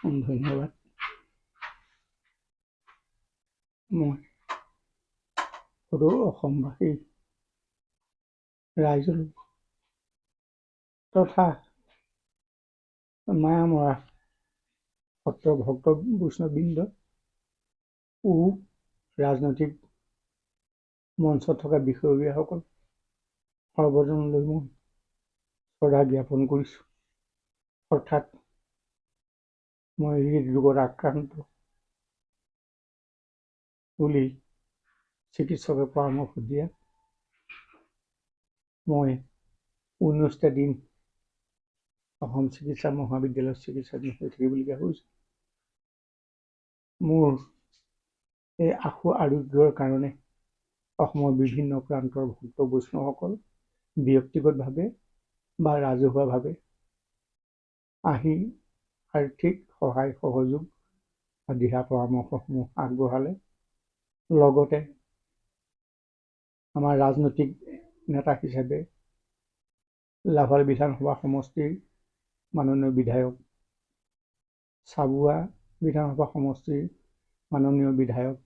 ধন্যবাদ। মই সদৌ অসমবাসী ৰাইজলৈ তথা মায়ামৰা সত্ৰ ভক্ত বৈষ্ণৱবৃন্দ ৰাজনৈতিক মঞ্চত থকা বিষয়ববীয়াসকল সৰ্বজনলৈ মই শ্ৰদ্ধা জ্ঞাপন কৰিছোঁ। অৰ্থাৎ মই হৃদৰোগত আক্ৰান্ত বুলি চিকিৎসকে পৰামৰ্শ দিয়া মই 19টা দিন অসম চিকিৎসা মহাবিদ্যালয়ৰ চিকিৎসাধীন হৈ থাকিবলগীয়া হৈছে। মোৰ এই আশু আৰোগ্যৰ কাৰণে অসমৰ বিভিন্ন প্ৰান্তৰ ভক্ত বৈষ্ণৱসকল ব্যক্তিগতভাৱে বা ৰাজহুৱাভাৱে আহি আৰ্থিক সহায় সহযোগ বা দিহা পৰামৰ্শসমূহ আগবঢ়ালে। লগতে আমাৰ ৰাজনৈতিক নেতা হিচাপে লাভাল বিধানসভা সমষ্টিৰ মাননীয় বিধায়ক, চাবুৱা বিধানসভা সমষ্টিৰ মাননীয় বিধায়ক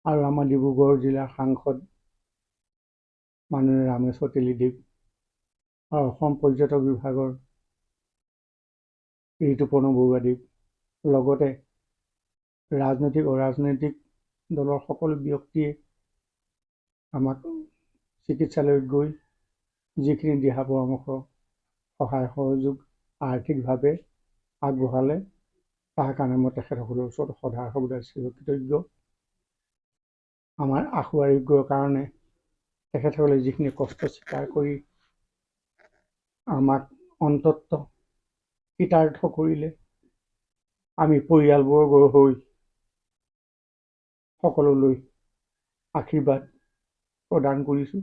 আৰু আমাৰ ডিব্ৰুগড় জিলাৰ সাংসদ মাননীয় ৰামেশ্বৰ তেলীদেৱ আৰু অসম পৰ্যটক বিভাগৰ ঋতুপৰ্ণ বৰুৱাদেৱ, লগতে ৰাজনৈতিক অৰাজনৈতিক দলৰ সকলো ব্যক্তিয়ে আমাক চিকিৎসালয়ত গৈ যিখিনি দিহা পৰামৰ্শ সহায় সহযোগ আৰ্থিকভাৱে আগবঢ়ালে তাৰ কাৰণে মই তেখেতসকলৰ ওচৰত সদা সৰ্বদা চিৰকৃতজ্ঞ। আমাৰ আশু আৰোগ্যৰ কাৰণে তেখেতসকলে যিখিনি কষ্ট স্বীকাৰ কৰি আমাক অন্তত কৃতাৰ্থ কৰিলে, আমি পৰিয়ালবৰ্গৰ হৈ সকলোলৈ আশীৰ্বাদ প্ৰদান কৰিছোঁ।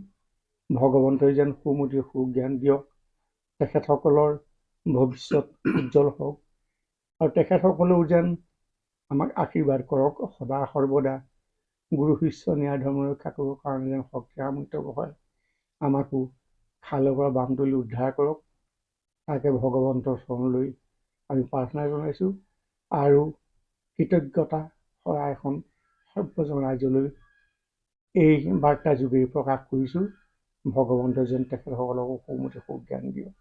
ভগৱন্তই যেন সুমতি সুজ্ঞান দিয়ক, তেখেতসকলৰ ভৱিষ্যত উজ্জ্বল হওক আৰু তেখেতসকলেও যেন আমাক আশীৰ্বাদ কৰক, সদা সৰ্বদা গুৰু শিষ্য ন্যায় ধৰ্ম ৰক্ষা কৰিবৰ কাৰণে যেন শক্তি সামৰ্থ্য বঢ়ায়, আমাকো খালৰ পৰা বামটোলৈ উদ্ধাৰ কৰক, তাকে ভগৱন্তৰ চৰণলৈ আমি প্ৰাৰ্থনা জনাইছোঁ আৰু কৃতজ্ঞতা শৰাই এখন সৰ্বজন ৰাইজলৈ এই বাৰ্তা যোগে প্ৰকাশ কৰিছোঁ। ভগৱন্তই যেন তেখেতসকলক সৌমতি সুজ্ঞান দিয়ক।